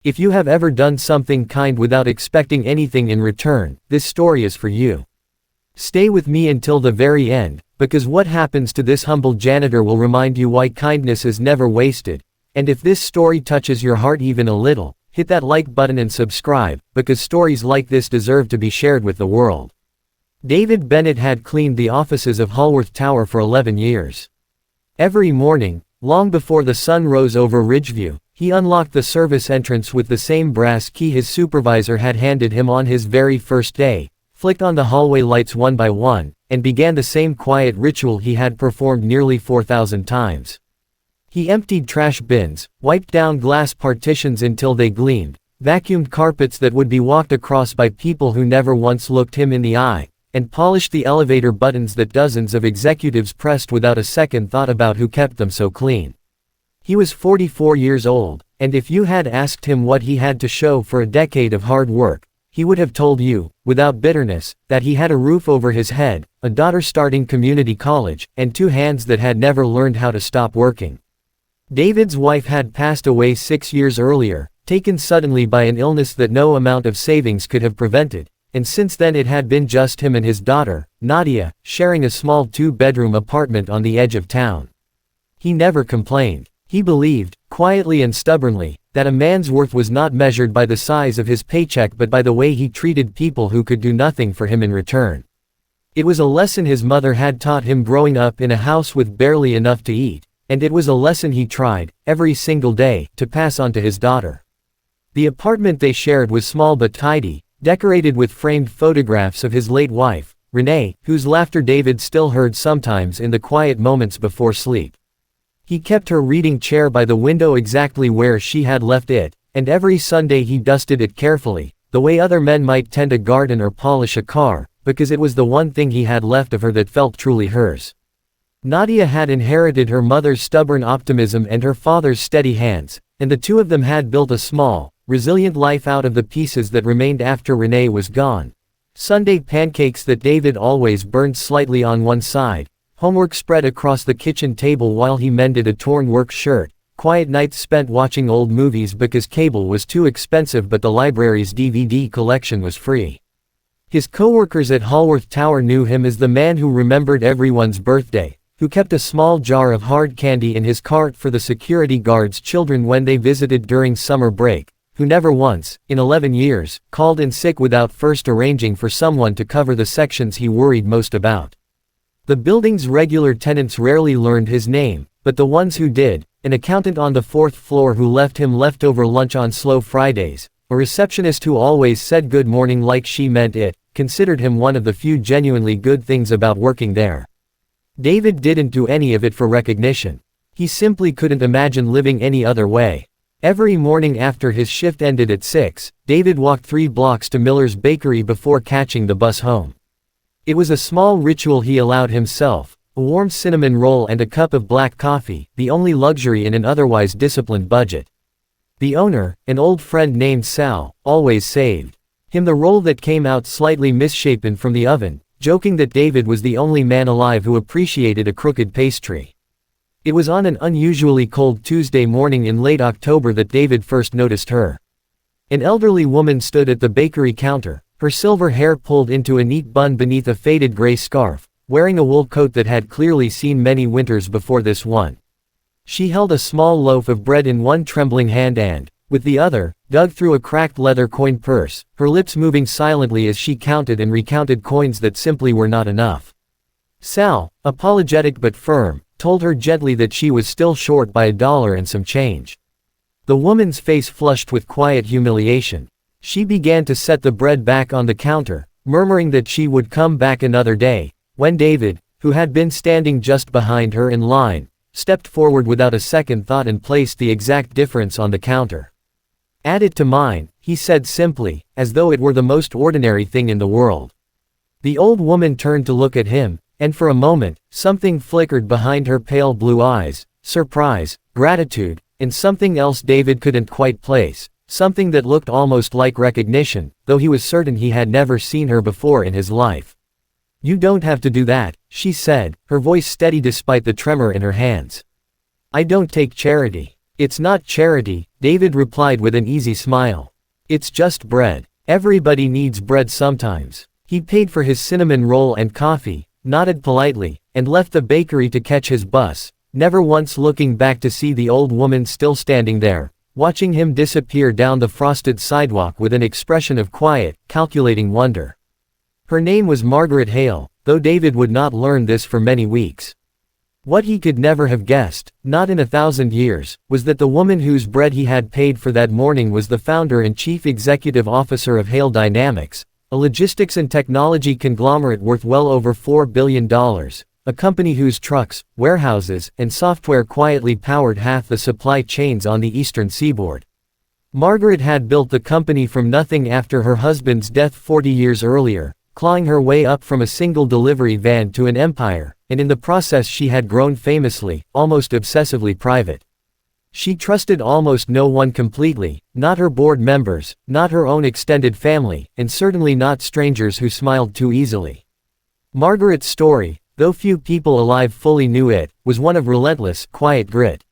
If you have ever done something kind without expecting anything in return, this story is for you. Stay with me until the very end, because what happens to this humble janitor will remind you why kindness is never wasted. And if this story touches your heart even a little, hit that like button and subscribe, because stories like this deserve to be shared with the world. David Bennett had cleaned the offices of Haworth Tower for 11 years. Every morning, long before the sun rose over Ridgeview, he unlocked the service entrance with the same brass key his supervisor had handed him on his very first day, flicked on the hallway lights one by one, and began the same quiet ritual he had performed nearly 4,000 times. He emptied trash bins, wiped down glass partitions until they gleamed, vacuumed carpets that would be walked across by people who never once looked him in the eye, and polished the elevator buttons that dozens of executives pressed without a second thought about who kept them so clean. He was 44 years old, and if you had asked him what he had to show for a decade of hard work, he would have told you, without bitterness, that he had a roof over his head, a daughter starting community college, and 2 hands that had never learned how to stop working. David's wife had passed away 6 years earlier, taken suddenly by an illness that no amount of savings could have prevented, and since then it had been just him and his daughter, Nadia, sharing a small 2-bedroom apartment on the edge of town. He never complained. He believed, quietly and stubbornly, that a man's worth was not measured by the size of his paycheck but by the way he treated people who could do nothing for him in return. It was a lesson his mother had taught him growing up in a house with barely enough to eat, and it was a lesson he tried, every single day, to pass on to his daughter. The apartment they shared was small but tidy, decorated with framed photographs of his late wife, Renee, whose laughter David still heard sometimes in the quiet moments before sleep. He kept her reading chair by the window exactly where she had left it, and every Sunday he dusted it carefully, the way other men might tend a garden or polish a car, because it was the one thing he had left of her that felt truly hers. Nadia had inherited her mother's stubborn optimism and her father's steady hands, and the two of them had built a small, resilient life out of the pieces that remained after Renee was gone. Sunday pancakes that David always burned slightly on one side, homework spread across the kitchen table while he mended a torn work shirt, quiet nights spent watching old movies because cable was too expensive but the library's DVD collection was free. His co-workers at Haworth Tower knew him as the man who remembered everyone's birthday, who kept a small jar of hard candy in his cart for the security guards' children when they visited during summer break, who never once, in 11 years, called in sick without first arranging for someone to cover the sections he worried most about. The building's regular tenants rarely learned his name, but the ones who did, an accountant on the 4th floor who left him leftover lunch on slow Fridays, a receptionist who always said good morning like she meant it, considered him one of the few genuinely good things about working there. David didn't do any of it for recognition. He simply couldn't imagine living any other way. Every morning after his shift ended at 6, David walked 3 blocks to Miller's Bakery before catching the bus home. It was a small ritual he allowed himself, a warm cinnamon roll and a cup of black coffee, the only luxury in an otherwise disciplined budget. The owner, an old friend named Sal, always saved him the roll that came out slightly misshapen from the oven, joking that David was the only man alive who appreciated a crooked pastry. It was on an unusually cold Tuesday morning in late October that David first noticed her. An elderly woman stood at the bakery counter, her silver hair pulled into a neat bun beneath a faded gray scarf, wearing a wool coat that had clearly seen many winters before this one. She held a small loaf of bread in one trembling hand and, with the other, dug through a cracked leather coin purse, her lips moving silently as she counted and recounted coins that simply were not enough. Sal, apologetic but firm, told her gently that she was still short by $1 and some change. The woman's face flushed with quiet humiliation. She began to set the bread back on the counter, murmuring that she would come back another day, when David, who had been standing just behind her in line, stepped forward without a second thought and placed the exact difference on the counter. "Add it to mine," he said simply, as though it were the most ordinary thing in the world. The old woman turned to look at him, and for a moment, something flickered behind her pale blue eyes, surprise, gratitude, and something else David couldn't quite place. Something that looked almost like recognition, though he was certain he had never seen her before in his life. "You don't have to do that," she said, her voice steady despite the tremor in her hands. "I don't take charity." "It's not charity," David replied with an easy smile. "It's just bread. Everybody needs bread sometimes." He paid for his cinnamon roll and coffee, nodded politely, and left the bakery to catch his bus, never once looking back to see the old woman still standing there, watching him disappear down the frosted sidewalk with an expression of quiet, calculating wonder. Her name was Margaret Hale, though David would not learn this for many weeks. What he could never have guessed, not in 1,000 years, was that the woman whose bread he had paid for that morning was the founder and chief executive officer of Hale Dynamics, a logistics and technology conglomerate worth well over $4 billion, a company whose trucks, warehouses, and software quietly powered half the supply chains on the eastern seaboard. Margaret had built the company from nothing after her husband's death 40 years earlier, clawing her way up from a single delivery van to an empire, and in the process she had grown famously, almost obsessively private. She trusted almost no one completely, not her board members, not her own extended family, and certainly not strangers who smiled too easily. Margaret's story, though few people alive fully knew it, was one of relentless, quiet grit.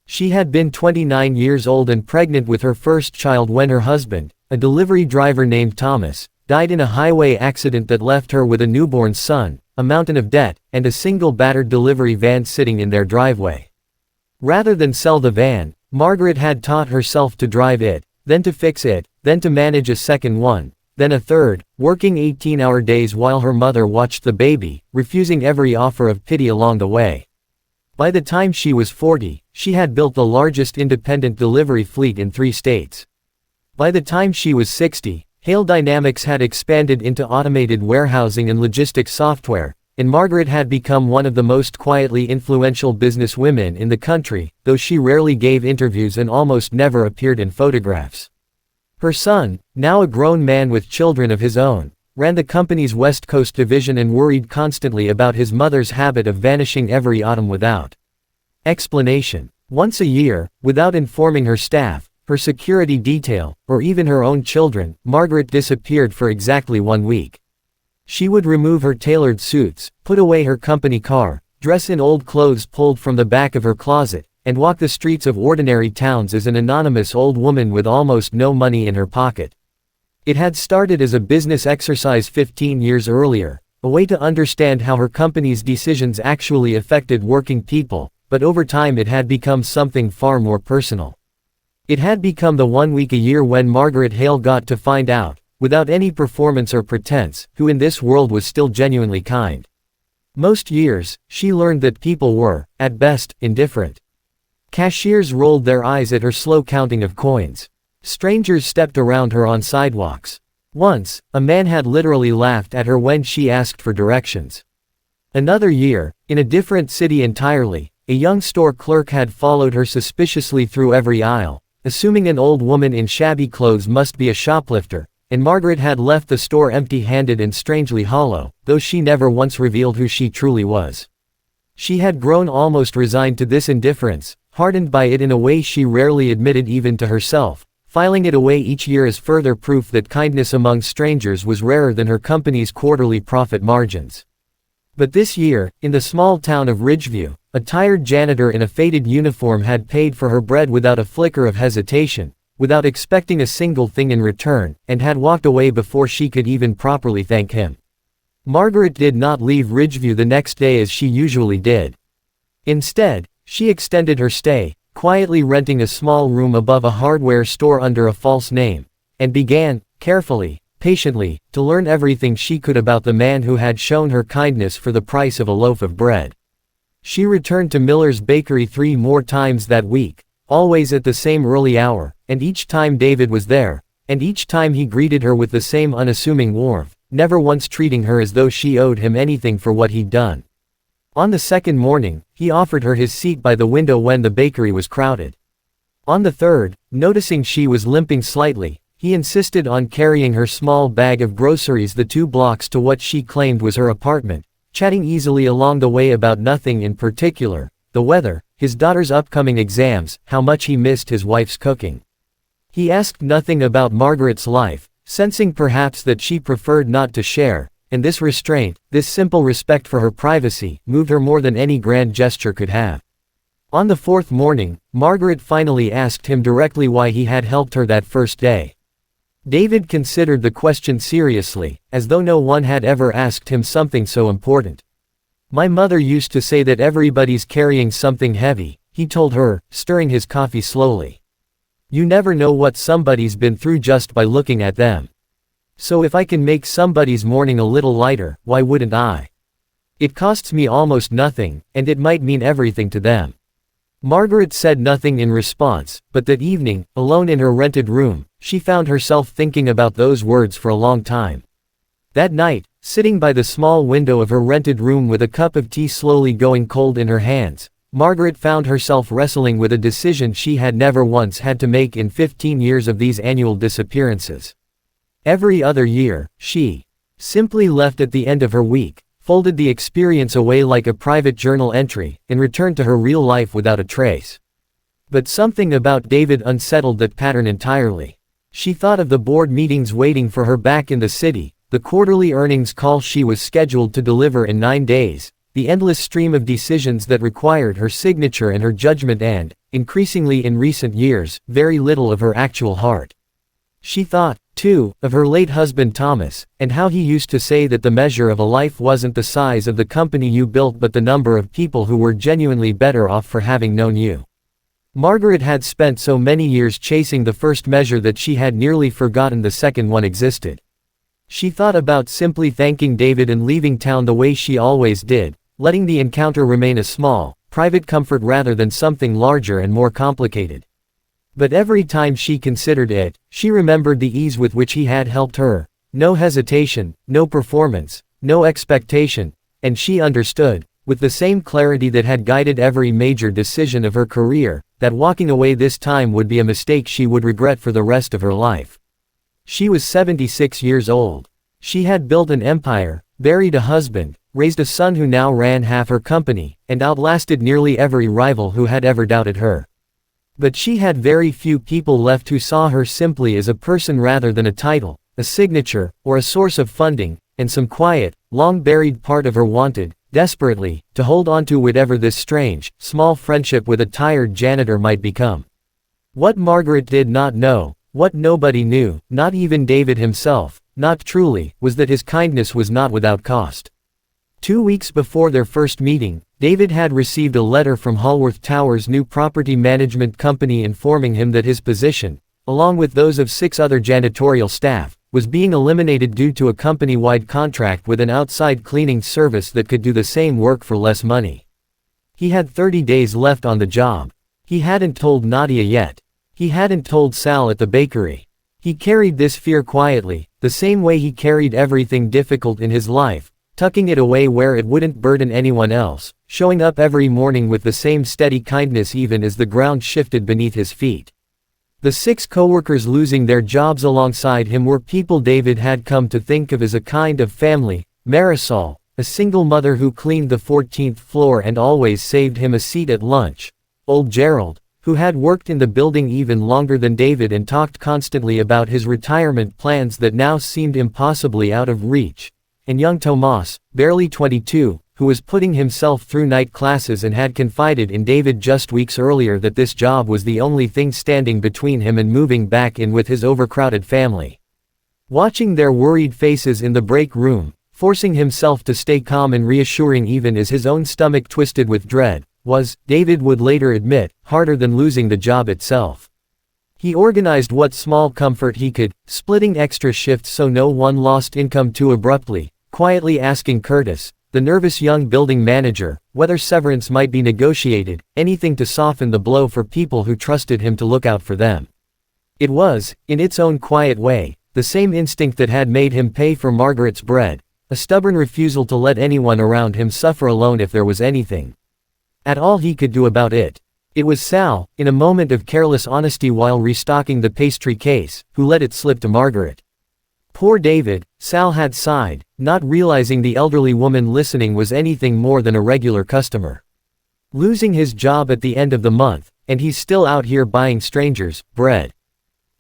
She had been 29 years old and pregnant with her first child when her husband, a delivery driver named Thomas, died in a highway accident that left her with a newborn son, a mountain of debt, and a single battered delivery van sitting in their driveway. Rather than sell the van, Margaret had taught herself to drive it, then to fix it, then to manage a second one, then a third, working 18-hour days while her mother watched the baby, refusing every offer of pity along the way. By the time she was 40, she had built the largest independent delivery fleet in 3 states. By the time she was 60, Hale Dynamics had expanded into automated warehousing and logistics software, and Margaret had become one of the most quietly influential businesswomen in the country, though she rarely gave interviews and almost never appeared in photographs. Her son, now a grown man with children of his own, ran the company's West Coast division and worried constantly about his mother's habit of vanishing every autumn without explanation. Once a year, without informing her staff, her security detail, or even her own children, Margaret disappeared for exactly 1 week. She would remove her tailored suits, put away her company car, dress in old clothes pulled from the back of her closet, and walk the streets of ordinary towns as an anonymous old woman with almost no money in her pocket. It had started as a business exercise 15 years earlier, a way to understand how her company's decisions actually affected working people, but over time it had become something far more personal. It had become the 1 week a year when Margaret Hale got to find out, without any performance or pretense, who in this world was still genuinely kind. Most years, she learned that people were, at best, indifferent. Cashiers rolled their eyes at her slow counting of coins. Strangers stepped around her on sidewalks. Once, a man had literally laughed at her when she asked for directions. Another year, in a different city entirely, a young store clerk had followed her suspiciously through every aisle, assuming an old woman in shabby clothes must be a shoplifter, and Margaret had left the store empty-handed and strangely hollow, though she never once revealed who she truly was. She had grown almost resigned to this indifference, hardened by it in a way she rarely admitted even to herself, filing it away each year as further proof that kindness among strangers was rarer than her company's quarterly profit margins. But this year, in the small town of Ridgeview, a tired janitor in a faded uniform had paid for her bread without a flicker of hesitation, without expecting a single thing in return, and had walked away before she could even properly thank him. Margaret did not leave Ridgeview the next day as she usually did. Instead, she extended her stay, quietly renting a small room above a hardware store under a false name, and began, carefully, patiently, to learn everything she could about the man who had shown her kindness for the price of a loaf of bread. She returned to Miller's bakery 3 more times that week, always at the same early hour, and each time David was there, and each time he greeted her with the same unassuming warmth, never once treating her as though she owed him anything for what he'd done. On the second morning, he offered her his seat by the window when the bakery was crowded. On the third, noticing she was limping slightly, he insisted on carrying her small bag of groceries the 2 blocks to what she claimed was her apartment, chatting easily along the way about nothing in particular, the weather, his daughter's upcoming exams, how much he missed his wife's cooking. He asked nothing about Margaret's life, sensing perhaps that she preferred not to share, and this restraint, this simple respect for her privacy, moved her more than any grand gesture could have. On the fourth morning, Margaret finally asked him directly why he had helped her that first day. David considered the question seriously, as though no one had ever asked him something so important. "My mother used to say that everybody's carrying something heavy," he told her, stirring his coffee slowly. "You never know what somebody's been through just by looking at them. So if I can make somebody's morning a little lighter, why wouldn't I? It costs me almost nothing, and it might mean everything to them." Margaret said nothing in response, but that evening, alone in her rented room, she found herself thinking about those words for a long time. That night, sitting by the small window of her rented room with a cup of tea slowly going cold in her hands, Margaret found herself wrestling with a decision she had never once had to make in 15 years of these annual disappearances. Every other year, she simply left at the end of her week, folded the experience away like a private journal entry, and returned to her real life without a trace. But something about David unsettled that pattern entirely. She thought of the board meetings waiting for her back in the city, the quarterly earnings call she was scheduled to deliver in 9 days, the endless stream of decisions that required her signature and her judgment and, increasingly in recent years, very little of her actual heart. She thought, too, of her late husband Thomas, and how he used to say that the measure of a life wasn't the size of the company you built but the number of people who were genuinely better off for having known you. Margaret had spent so many years chasing the first measure that she had nearly forgotten the second one existed. She thought about simply thanking David and leaving town the way she always did, letting the encounter remain a small, private comfort rather than something larger and more complicated. But every time she considered it, she remembered the ease with which he had helped her. No hesitation, no performance, no expectation, and she understood, with the same clarity that had guided every major decision of her career, that walking away this time would be a mistake she would regret for the rest of her life. She was 76 years old. She had built an empire, buried a husband, raised a son who now ran half her company, and outlasted nearly every rival who had ever doubted her. But she had very few people left who saw her simply as a person rather than a title, a signature, or a source of funding, and some quiet, long-buried part of her wanted, desperately, to hold on to whatever this strange, small friendship with a tired janitor might become. What Margaret did not know, what nobody knew, not even David himself, not truly, was that his kindness was not without cost. 2 weeks before their first meeting, David had received a letter from Hallworth Towers' new property management company informing him that his position, along with those of 6 other janitorial staff, was being eliminated due to a company-wide contract with an outside cleaning service that could do the same work for less money. He had 30 days left on the job. He hadn't told Nadia yet. He hadn't told Sal at the bakery. He carried this fear quietly, the same way he carried everything difficult in his life, tucking it away where it wouldn't burden anyone else, showing up every morning with the same steady kindness even as the ground shifted beneath his feet. The 6 coworkers losing their jobs alongside him were people David had come to think of as a kind of family. Marisol, a single mother who cleaned the 14th floor and always saved him a seat at lunch. Old Gerald, who had worked in the building even longer than David and talked constantly about his retirement plans that now seemed impossibly out of reach. And young Tomas, barely 22, who was putting himself through night classes and had confided in David just weeks earlier that this job was the only thing standing between him and moving back in with his overcrowded family. Watching their worried faces in the break room, forcing himself to stay calm and reassuring even as his own stomach twisted with dread, was, David would later admit, harder than losing the job itself. He organized what small comfort he could, splitting extra shifts so no one lost income too abruptly, quietly asking Curtis, the nervous young building manager, whether severance might be negotiated, anything to soften the blow for people who trusted him to look out for them. It was, in its own quiet way, the same instinct that had made him pay for Margaret's bread, a stubborn refusal to let anyone around him suffer alone if there was anything at all he could do about it. It was Sal, in a moment of careless honesty while restocking the pastry case, who let it slip to Margaret. Poor David, Sal had sighed, not realizing the elderly woman listening was anything more than a regular customer. Losing his job at the end of the month, and he's still out here buying strangers' bread.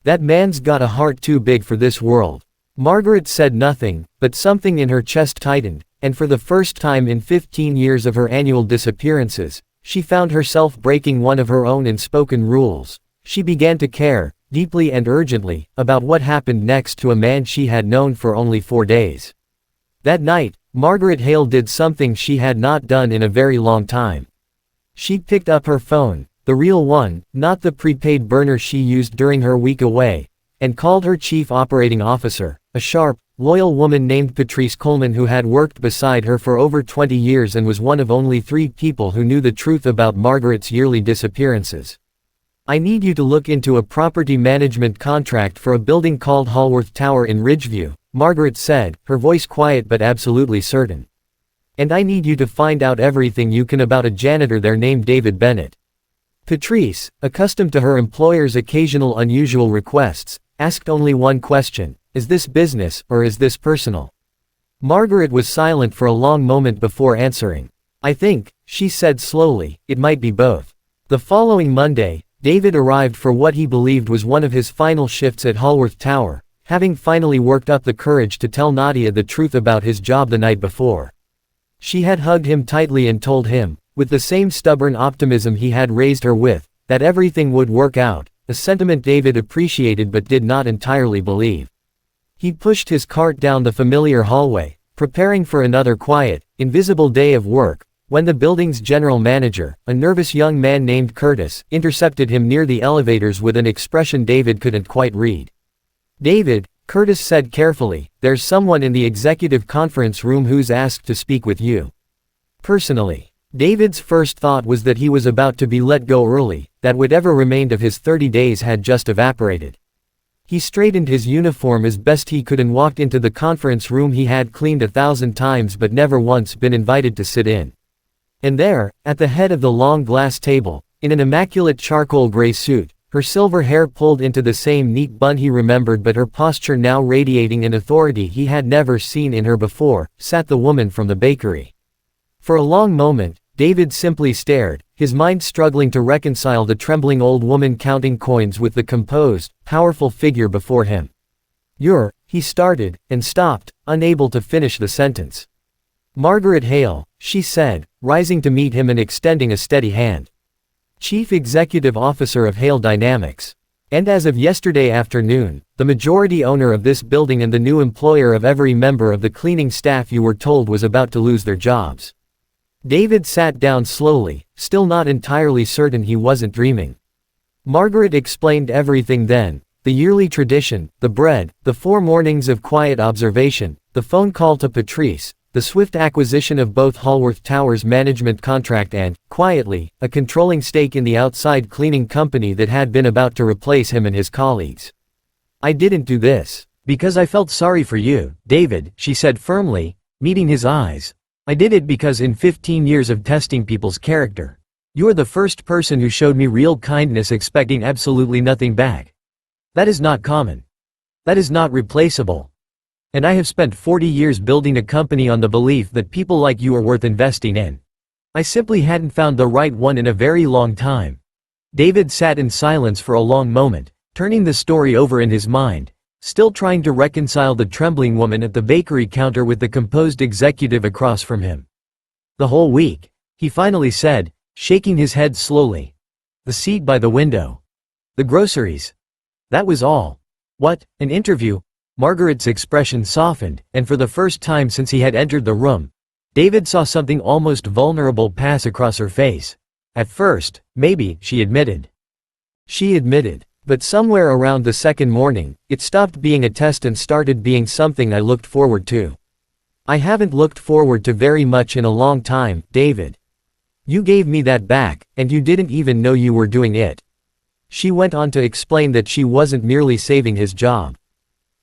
That man's got a heart too big for this world. Margaret said nothing, but something in her chest tightened, and for the first time in 15 years of her annual disappearances, She found herself breaking one of her own unspoken rules. She began to care, deeply and urgently, about what happened next to a man she had known for only 4 days. That night, Margaret Hale did something she had not done in a very long time. She picked up her phone, the real one, not the prepaid burner she used during her week away, and called her chief operating officer, a sharp, loyal woman named Patrice Coleman who had worked beside her for over 20 years and was one of only 3 people who knew the truth about Margaret's yearly disappearances. "I need you to look into a property management contract for a building called Hallworth Tower in Ridgeview," Margaret said, her voice quiet but absolutely certain. "And I need you to find out everything you can about a janitor there named David Bennett." Patrice, accustomed to her employer's occasional unusual requests, asked only one question: "Is this business, or is this personal?" Margaret was silent for a long moment before answering. "I think," she said slowly, "it might be both." The following Monday, David arrived for what he believed was one of his final shifts at Hallworth Tower, having finally worked up the courage to tell Nadia the truth about his job the night before. She had hugged him tightly and told him, with the same stubborn optimism he had raised her with, that everything would work out, a sentiment David appreciated but did not entirely believe. He pushed his cart down the familiar hallway, preparing for another quiet, invisible day of work, when the building's general manager, a nervous young man named Curtis, intercepted him near the elevators with an expression David couldn't quite read. "David," Curtis said carefully, "there's someone in the executive conference room who's asked to speak with you. Personally." David's first thought was that he was about to be let go early, that whatever remained of his 30 days had just evaporated. He straightened his uniform as best he could and walked into the conference room he had cleaned 1,000 times but never once been invited to sit in. And there, at the head of the long glass table, in an immaculate charcoal gray suit, her silver hair pulled into the same neat bun he remembered but her posture now radiating an authority he had never seen in her before, sat the woman from the bakery. For a long moment, David simply stared, his mind struggling to reconcile the trembling old woman counting coins with the composed, powerful figure before him. He started, and stopped, unable to finish the sentence. "Margaret Hale," she said, rising to meet him and extending a steady hand. "Chief Executive Officer of Hale Dynamics. And as of yesterday afternoon, the majority owner of this building and the new employer of every member of the cleaning staff you were told was about to lose their jobs." David sat down slowly, still not entirely certain he wasn't dreaming. Margaret explained everything then: the yearly tradition, the bread, the 4 mornings of quiet observation, the phone call to Patrice, the swift acquisition of both Hallworth Tower's management contract and, quietly, a controlling stake in the outside cleaning company that had been about to replace him and his colleagues. "I didn't do this because I felt sorry for you, David," she said firmly, meeting his eyes. "I did it because in 15 years of testing people's character, you're the first person who showed me real kindness expecting absolutely nothing back. That is not common. That is not replaceable. And I have spent 40 years building a company on the belief that people like you are worth investing in. I simply hadn't found the right one in a very long time." David sat in silence for a long moment, turning the story over in his mind, still trying to reconcile the trembling woman at the bakery counter with the composed executive across from him. "The whole week," he finally said, shaking his head slowly. "The seat by the window. The groceries. That was all." "What, an interview?" Margaret's expression softened, and for the first time since he had entered the room, David saw something almost vulnerable pass across her face. "At first, maybe," she admitted. But somewhere around the second morning, it stopped being a test and started being something I looked forward to. I haven't looked forward to very much in a long time, David. You gave me that back, and you didn't even know you were doing it." She went on to explain that she wasn't merely saving his job.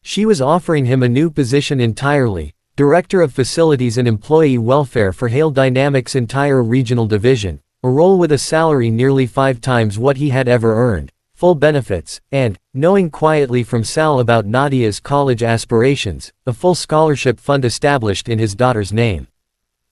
She was offering him a new position entirely, Director of Facilities and Employee Welfare for Hale Dynamics' entire regional division, a role with a salary nearly 5 times what he had ever earned, full benefits, and, knowing quietly from Sal about Nadia's college aspirations, a full scholarship fund established in his daughter's name.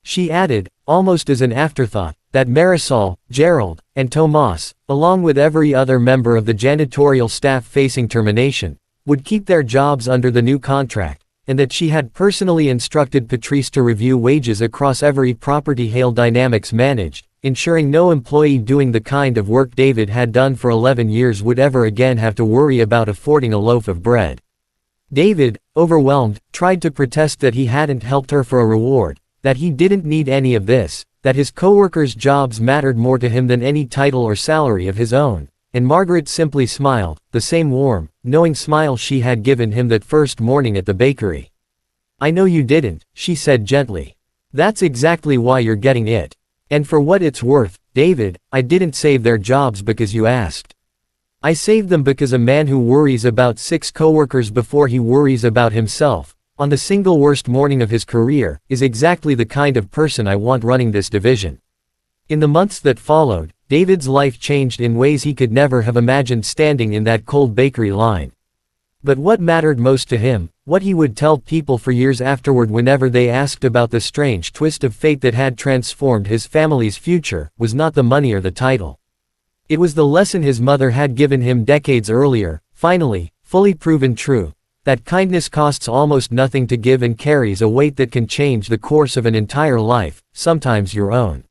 She added, almost as an afterthought, that Marisol, Gerald, and Tomas, along with every other member of the janitorial staff facing termination, would keep their jobs under the new contract, and that she had personally instructed Patrice to review wages across every property Hale Dynamics managed, ensuring no employee doing the kind of work David had done for 11 years would ever again have to worry about affording a loaf of bread. David, overwhelmed, tried to protest that he hadn't helped her for a reward, that he didn't need any of this, that his coworkers' jobs mattered more to him than any title or salary of his own, and Margaret simply smiled, the same warm, knowing smile she had given him that first morning at the bakery. "I know you didn't," she said gently. "That's exactly why you're getting it. And for what it's worth, David, I didn't save their jobs because you asked. I saved them because a man who worries about 6 coworkers before he worries about himself, on the single worst morning of his career, is exactly the kind of person I want running this division." In the months that followed, David's life changed in ways he could never have imagined standing in that cold bakery line. But what mattered most to him, what he would tell people for years afterward whenever they asked about the strange twist of fate that had transformed his family's future, was not the money or the title. It was the lesson his mother had given him decades earlier, finally, fully proven true, that kindness costs almost nothing to give and carries a weight that can change the course of an entire life, sometimes your own.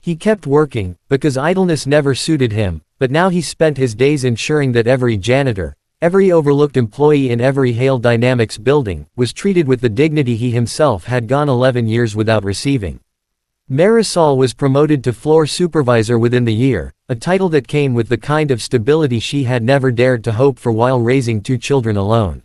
He kept working, because idleness never suited him, but now he spent his days ensuring that every janitor, every overlooked employee in every Hale Dynamics building, was treated with the dignity he himself had gone 11 years without receiving. Marisol was promoted to floor supervisor within the year, a title that came with the kind of stability she had never dared to hope for while raising 2 children alone.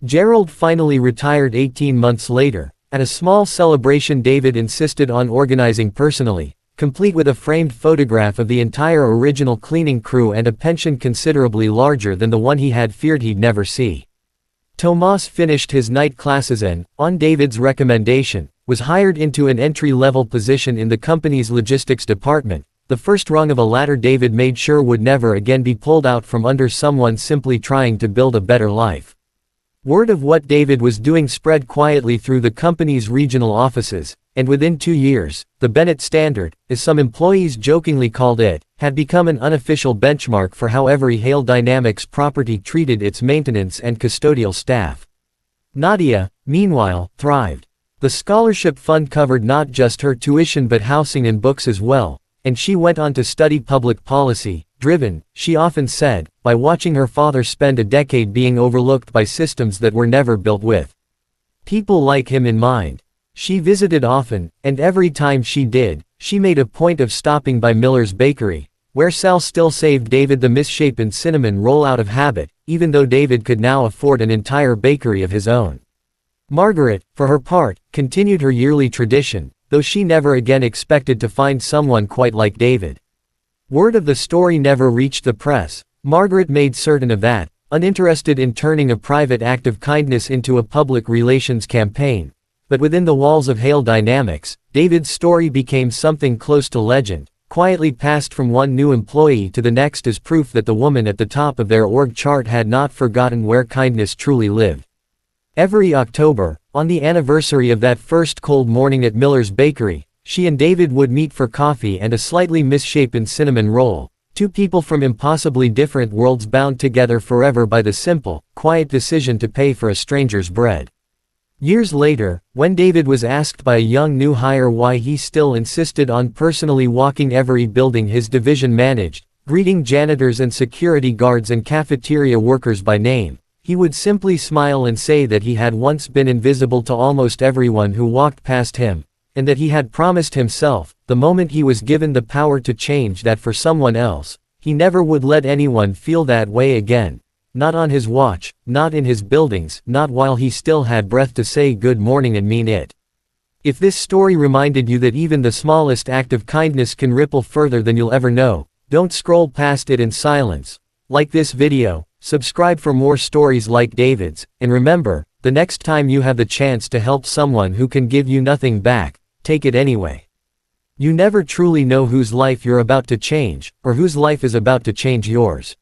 Gerald finally retired 18 months later. At a small celebration David insisted on organizing personally, complete with a framed photograph of the entire original cleaning crew and a pension considerably larger than the one he had feared he'd never see. Tomas finished his night classes and, on David's recommendation, was hired into an entry-level position in the company's logistics department, the first rung of a ladder David made sure would never again be pulled out from under someone simply trying to build a better life. Word of what David was doing spread quietly through the company's regional offices, and within 2 years, the Bennett Standard, as some employees jokingly called it, had become an unofficial benchmark for how every Hale Dynamics property treated its maintenance and custodial staff. Nadia, meanwhile, thrived. The scholarship fund covered not just her tuition but housing and books as well, and she went on to study public policy, driven, she often said, by watching her father spend a decade being overlooked by systems that were never built with people like him in mind. She visited often, and every time she did, she made a point of stopping by Miller's Bakery, where Sal still saved David the misshapen cinnamon roll out of habit, even though David could now afford an entire bakery of his own. Margaret, for her part, continued her yearly tradition, though she never again expected to find someone quite like David. Word of the story never reached the press. Margaret made certain of that, uninterested in turning a private act of kindness into a public relations campaign. But within the walls of Hale Dynamics, David's story became something close to legend, quietly passed from one new employee to the next as proof that the woman at the top of their org chart had not forgotten where kindness truly lived. Every October, on the anniversary of that first cold morning at Miller's Bakery, she and David would meet for coffee and a slightly misshapen cinnamon roll, 2 people from impossibly different worlds bound together forever by the simple, quiet decision to pay for a stranger's bread. Years later, when David was asked by a young new hire why he still insisted on personally walking every building his division managed, greeting janitors and security guards and cafeteria workers by name, he would simply smile and say that he had once been invisible to almost everyone who walked past him, and that he had promised himself, the moment he was given the power to change that for someone else, he never would let anyone feel that way again. Not on his watch, not in his buildings, not while he still had breath to say good morning and mean it. If this story reminded you that even the smallest act of kindness can ripple further than you'll ever know, don't scroll past it in silence. Like this video, subscribe for more stories like David's, and remember, the next time you have the chance to help someone who can give you nothing back, take it anyway. You never truly know whose life you're about to change, or whose life is about to change yours.